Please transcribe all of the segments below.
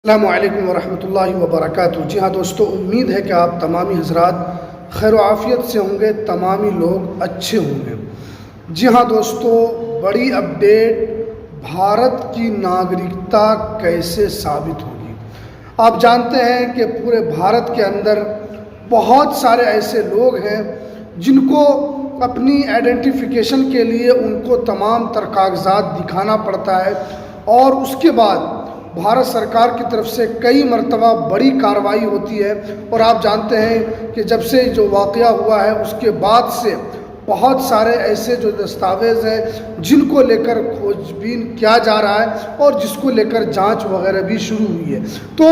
अस्सलामुअलैकुम वरहमतुल्लाहि वबरकातुहू। जी हाँ दोस्तों, उम्मीद है कि आप तमामी हज़रात खैर आफ़ियत से होंगे, तमामी लोग अच्छे होंगे। जी हाँ दोस्तों, बड़ी अपडेट, भारत की नागरिकता कैसे साबित होगी। आप जानते हैं कि पूरे भारत के अंदर बहुत सारे ऐसे लोग हैं जिनको अपनी आइडेंटिफिकेशन के लिए उनको तमाम तर कागजात दिखाना पड़ता है और उसके बाद भारत सरकार की तरफ से कई मरतबा बड़ी कार्रवाई होती है। और आप जानते हैं कि जब से जो वाक़या हुआ है उसके बाद से बहुत सारे ऐसे जो दस्तावेज़ हैं जिनको लेकर खोजबीन किया जा रहा है और जिसको लेकर जांच वगैरह भी शुरू हुई है। तो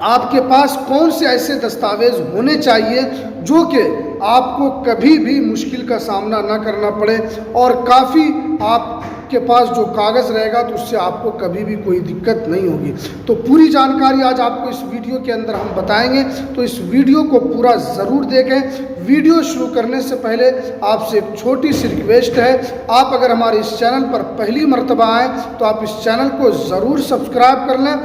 आपके पास कौन से ऐसे दस्तावेज़ होने चाहिए जो कि आपको कभी भी मुश्किल का सामना ना करना पड़े और काफ़ी आपके पास जो कागज़ रहेगा तो उससे आपको कभी भी कोई दिक्कत नहीं होगी। तो पूरी जानकारी आज आपको इस वीडियो के अंदर हम बताएंगे, तो इस वीडियो को पूरा ज़रूर देखें। वीडियो शुरू करने से पहले आपसे एक छोटी सी रिक्वेस्ट है, आप अगर हमारे इस चैनल पर पहली मर्तबा आएँ तो आप इस चैनल को ज़रूर सब्सक्राइब कर लें,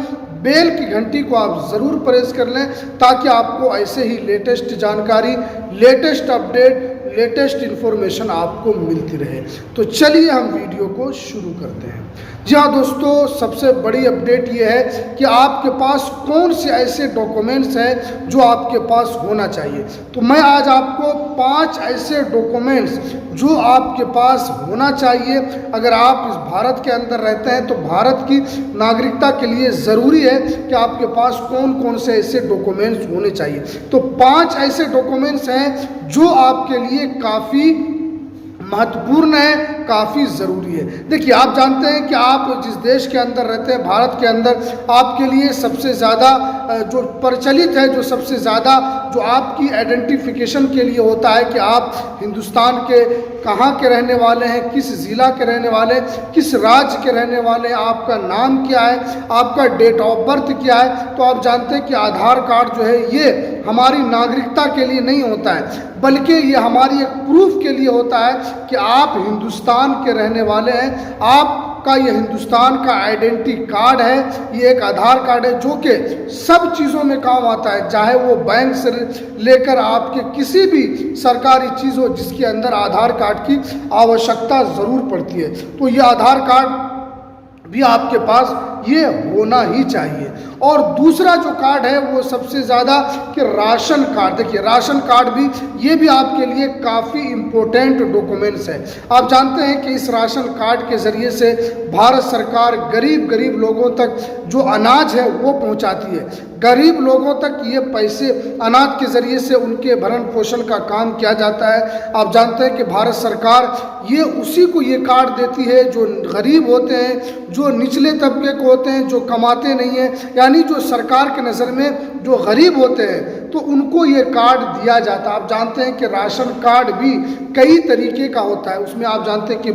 बेल की घंटी को आप ज़रूर प्रेस कर लें ताकि आपको ऐसे ही लेटेस्ट जानकारी, लेटेस्ट अपडेट, लेटेस्ट इन्फॉर्मेशन आपको मिलती रहे। तो चलिए हम वीडियो को शुरू करते हैं। जी हाँ दोस्तों, सबसे बड़ी अपडेट ये है कि आपके पास कौन से ऐसे डॉक्यूमेंट्स हैं जो आपके पास होना चाहिए। तो मैं आज आपको 5 ऐसे डॉक्यूमेंट्स जो आपके पास होना चाहिए अगर आप इस भारत के अंदर रहते हैं, तो भारत की नागरिकता के लिए ज़रूरी है कि आपके पास कौन कौन से ऐसे डॉक्यूमेंट्स होने चाहिए। तो 5 ऐसे डॉक्यूमेंट्स हैं जो आपके लिए काफ़ी महत्वपूर्ण है, काफ़ी ज़रूरी है। देखिए, आप जानते हैं कि आप जिस देश के अंदर रहते हैं, भारत के अंदर, आपके लिए सबसे ज़्यादा जो प्रचलित है, जो सबसे ज़्यादा जो आपकी आइडेंटिफिकेशन के लिए होता है कि आप हिंदुस्तान के कहाँ के रहने वाले हैं, किस ज़िला के रहने वाले, किस राज्य के रहने वाले हैं, आपका नाम क्या है, आपका डेट ऑफ बर्थ क्या है। तो आप जानते हैं कि आधार कार्ड जो है ये हमारी नागरिकता के लिए नहीं होता है, बल्कि ये हमारी एक प्रूफ के लिए होता है कि आप हिंदुस्तान के रहने वाले हैं। आपका ये हिंदुस्तान का आइडेंटिटी कार्ड है, ये एक आधार कार्ड है जो कि सब चीज़ों में काम आता है, चाहे वो बैंक से लेकर आपके किसी भी सरकारी चीज़ हो जिसके अंदर आधार कार्ड की आवश्यकता ज़रूर पड़ती है। तो ये आधार कार्ड भी आपके पास ये होना ही चाहिए। और दूसरा जो कार्ड है वो सबसे ज़्यादा कि राशन कार्ड। देखिए, राशन कार्ड भी ये भी आपके लिए काफ़ी इम्पोर्टेंट डॉक्यूमेंट्स है। आप जानते हैं कि इस राशन कार्ड के ज़रिए से भारत सरकार गरीब लोगों तक जो अनाज है वो पहुंचाती है। गरीब लोगों तक ये पैसे अनाज के ज़रिए से उनके भरण पोषण का काम किया जाता है। आप जानते हैं कि भारत सरकार ये उसी को ये कार्ड देती है जो गरीब होते हैं, जो निचले तबके को होते हैं, जो कमाते नहीं हैं, यानी जो सरकार के नज़र में जो गरीब होते हैं तो उनको ये कार्ड दिया जाता है। आप जानते हैं कि राशन कार्ड भी कई तरीके का होता है। उसमें आप जानते हैं कि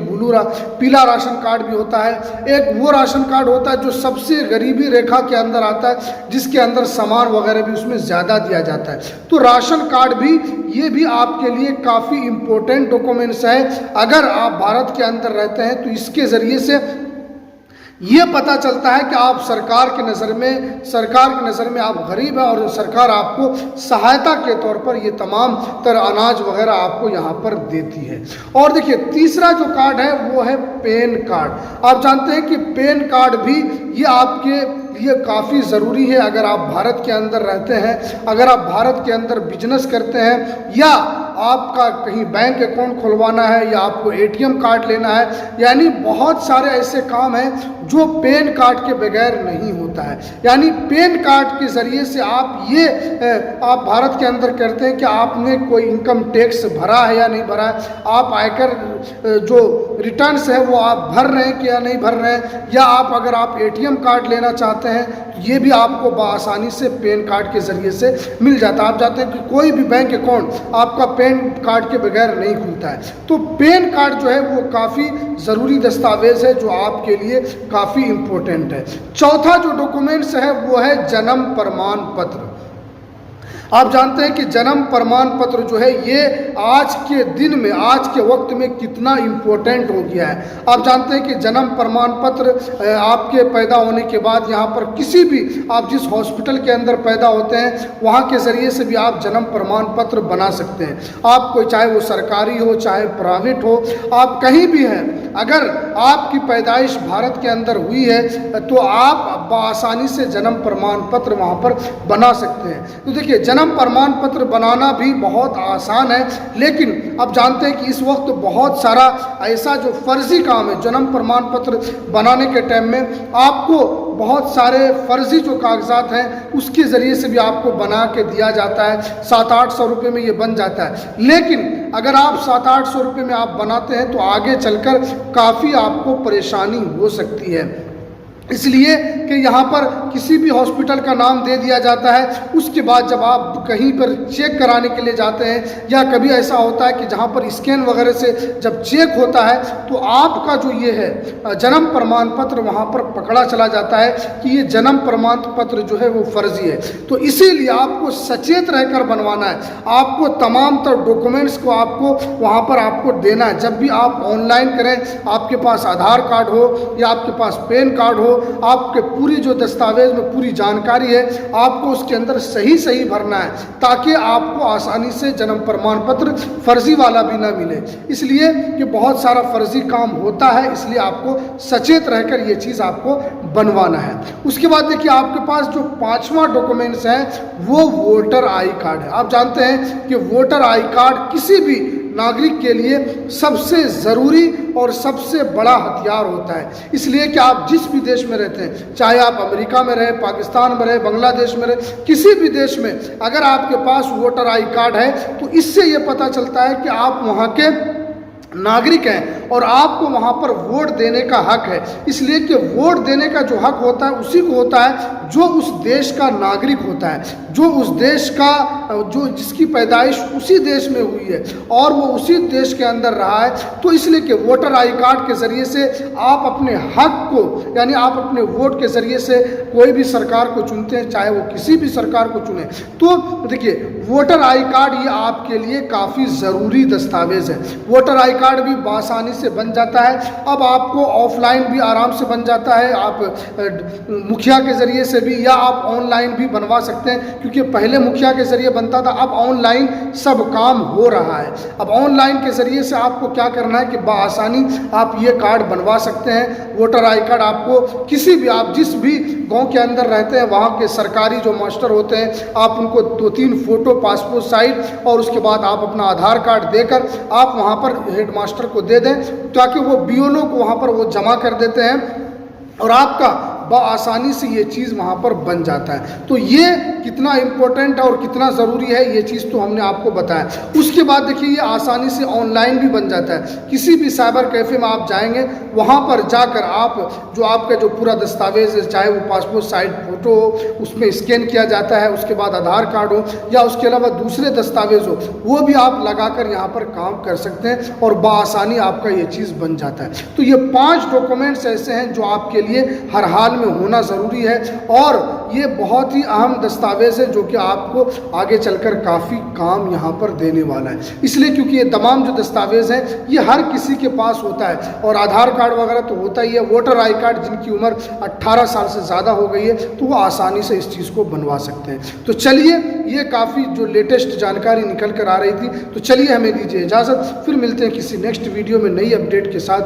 पीला राशन कार्ड भी होता है, एक वो राशन कार्ड होता है जो सबसे गरीबी रेखा के अंदर आता है, जिसके अंदर सामान वगैरह भी उसमें ज़्यादा दिया जाता है। तो राशन कार्ड भी ये भी आपके लिए काफ़ी इम्पोर्टेंट डॉक्यूमेंट्स है। अगर आप भारत के अंदर रहते हैं तो इसके ज़रिए से ये पता चलता है कि आप सरकार की नज़र में आप गरीब हैं और सरकार आपको सहायता के तौर पर ये तमाम तरह अनाज वगैरह आपको यहाँ पर देती है। और देखिए, तीसरा जो कार्ड है वो है पैन कार्ड। आप जानते हैं कि पैन कार्ड भी ये आपके लिए काफ़ी ज़रूरी है अगर आप भारत के अंदर रहते हैं, अगर आप भारत के अंदर बिजनेस करते हैं, या आपका कहीं बैंक अकाउंट खुलवाना है, या आपको ATM कार्ड लेना है, यानी बहुत सारे ऐसे काम हैं जो पैन कार्ड के बगैर नहीं होता है। यानी पैन कार्ड के ज़रिए से आप भारत के अंदर करते हैं कि आपने कोई इनकम टैक्स भरा है या नहीं भरा है, आप आयकर जो रिटर्न्स है वो आप भर रहे हैं कि या नहीं भर रहे हैं, या अगर आप ATM कार्ड लेना चाहते हैं ये भी आपको बआसानी से पैन कार्ड के ज़रिए से मिल जाता है। आप जानते हैं कि कोई भी बैंक अकाउंट आपका पैन कार्ड के बगैर नहीं खुलता है। तो पैन कार्ड जो है वो काफ़ी ज़रूरी दस्तावेज़ है जो आपके लिए काफ़ी इम्पोर्टेंट है। चौथा जो डॉक्यूमेंट्स है वो है जन्म प्रमाण पत्र। आप जानते हैं कि जन्म प्रमाण पत्र जो है ये आज के दिन में, आज के वक्त में कितना इम्पोर्टेंट हो गया है। आप जानते हैं कि जन्म प्रमाण पत्र आपके पैदा होने के बाद यहाँ पर किसी भी, आप जिस हॉस्पिटल के अंदर पैदा होते हैं वहाँ के ज़रिए से भी आप जन्म प्रमाण पत्र बना सकते हैं। आप कोई, चाहे वो सरकारी हो चाहे प्राइवेट हो, आप कहीं भी हैं, अगर आपकी पैदाइश भारत के अंदर हुई है तो आप बआसानी से जन्म प्रमाण पत्र वहाँ पर बना सकते हैं। तो देखिए, जन्म प्रमाण पत्र बनाना भी बहुत आसान है, लेकिन अब जानते हैं कि इस वक्त बहुत सारा ऐसा जो फर्जी काम है, जन्म प्रमाण पत्र बनाने के टाइम में आपको बहुत सारे फर्जी जो कागजात हैं उसके ज़रिए से भी आपको बना के दिया जाता है। 700-800 रुपये में ये बन जाता है, लेकिन अगर आप 700-800 रुपये में आप बनाते हैं तो आगे चलकर काफ़ी आपको परेशानी हो सकती है। इसलिए कि यहाँ पर किसी भी हॉस्पिटल का नाम दे दिया जाता है, उसके बाद जब आप कहीं पर चेक कराने के लिए जाते हैं, या कभी ऐसा होता है कि जहाँ पर स्कैन वगैरह से जब चेक होता है तो आपका जो ये है जन्म प्रमाण पत्र वहाँ पर पकड़ा चला जाता है कि ये जन्म प्रमाण पत्र जो है वो फर्जी है। तो इसीलिए आपको सचेत रहकर बनवाना है, आपको तमाम तर डॉक्यूमेंट्स को आपको वहाँ पर आपको देना है। जब भी आप ऑनलाइन करें, आपके पास आधार कार्ड हो या आपके पास पैन कार्ड हो, आपके पूरी जो दस्तावेज में पूरी जानकारी है आपको उसके अंदर सही सही भरना है, ताकि आपको आसानी से जन्म प्रमाण पत्र फर्जी वाला भी ना मिले। इसलिए कि बहुत सारा फर्जी काम होता है, इसलिए आपको सचेत रहकर ये चीज़ आपको बनवाना है। उसके बाद देखिए, आपके पास जो 5वां डॉक्यूमेंट्स है वो वोटर आई कार्ड है। आप जानते हैं कि वोटर आई कार्ड किसी भी नागरिक के लिए सबसे ज़रूरी और सबसे बड़ा हथियार होता है। इसलिए कि आप जिस भी देश में रहते हैं, चाहे आप अमेरिका में रहे, पाकिस्तान में रहे, बांग्लादेश में रहे, किसी भी देश में अगर आपके पास वोटर आई कार्ड है तो इससे ये पता चलता है कि आप वहाँ के नागरिक हैं और आपको वहाँ पर वोट देने का हक है। इसलिए कि वोट देने का जो हक होता है उसी को होता है जो उस देश का नागरिक होता है, जो उस देश का, जो जिसकी पैदाइश उसी देश में हुई है और वो उसी देश के अंदर रहा है। तो इसलिए कि वोटर आई कार्ड के ज़रिए से आप अपने हक को, यानी आप अपने वोट के ज़रिए से कोई भी सरकार को चुनते हैं, चाहे वो किसी भी सरकार को चुने। तो देखिए, वोटर आई कार्ड ये आपके लिए काफ़ी ज़रूरी दस्तावेज़ है। वोटर आई कार्ड भी आसानी से बन जाता है। अब आपको ऑफलाइन भी आराम से बन जाता है, आप मुखिया के ज़रिए से भी, या आप ऑनलाइन भी बनवा सकते हैं, क्योंकि पहले मुखिया के ज़रिए बनता था, अब ऑनलाइन सब काम हो रहा है। अब ऑनलाइन के ज़रिए से आपको क्या करना है कि बआसानी आप ये कार्ड बनवा सकते हैं। वोटर आई कार्ड आपको किसी भी, आप जिस भी गांव के अंदर रहते हैं वहाँ के सरकारी जो मास्टर होते हैं, आप उनको 2-3 फ़ोटो पासपोर्ट साइज और उसके बाद आप अपना आधार कार्ड देकर आप वहाँ पर हेड मास्टर को दे दें, ताकि वो बीओलो को वहाँ पर वो जमा कर देते हैं और आपका बआसानी से ये चीज़ वहाँ पर बन जाता है। तो ये कितना इम्पोर्टेंट है और कितना ज़रूरी है ये चीज़ तो हमने आपको बताया। उसके बाद देखिए, ये आसानी से ऑनलाइन भी बन जाता है। किसी भी साइबर कैफ़े में आप जाएंगे, वहाँ पर जाकर आप जो आपका जो पूरा दस्तावेज है, चाहे वो पासपोर्ट साइज फ़ोटो हो, उसमें स्कैन किया जाता है, उसके बाद आधार कार्ड हो या उसके अलावा दूसरे दस्तावेज हो, वो भी आप लगाकर यहाँ पर काम कर सकते हैं और बआसानी आपका ये चीज़ बन जाता है। तो ये 5 डॉक्यूमेंट्स ऐसे हैं जो आपके लिए हर हाल में होना ज़रूरी है और ये बहुत ही अहम दस्तावेज़ है जो कि आपको आगे चलकर काफ़ी काम यहाँ पर देने वाला है। इसलिए क्योंकि ये तमाम जो दस्तावेज़ हैं ये हर किसी के पास होता है और आधार कार्ड वगैरह तो होता ही है। वोटर आई कार्ड जिनकी उम्र 18 साल से ज़्यादा हो गई है तो वो आसानी से इस चीज़ को बनवा सकते हैं। तो चलिए, ये काफ़ी जो लेटेस्ट जानकारी निकल कर आ रही थी, तो चलिए हमें दीजिए इजाज़त, फिर मिलते हैं किसी नेक्स्ट वीडियो में नई अपडेट के साथ।